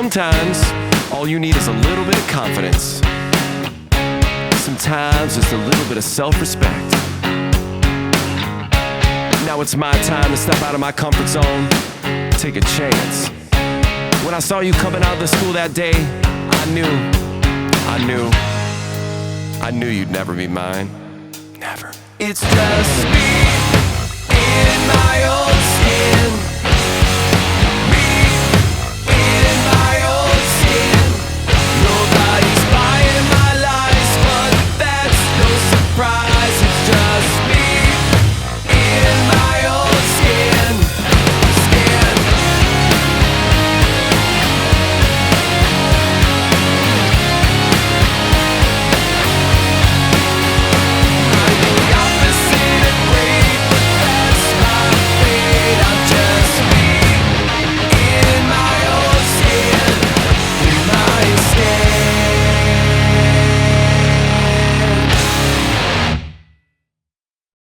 Sometimes, all you need is a little bit of confidence. Sometimes, just a little bit of self-respect. Now it's my time to step out of my comfort zone, take a chance. When I saw you coming out of the school that day, I knew you'd never be mine. Never. It's just me in my own skin.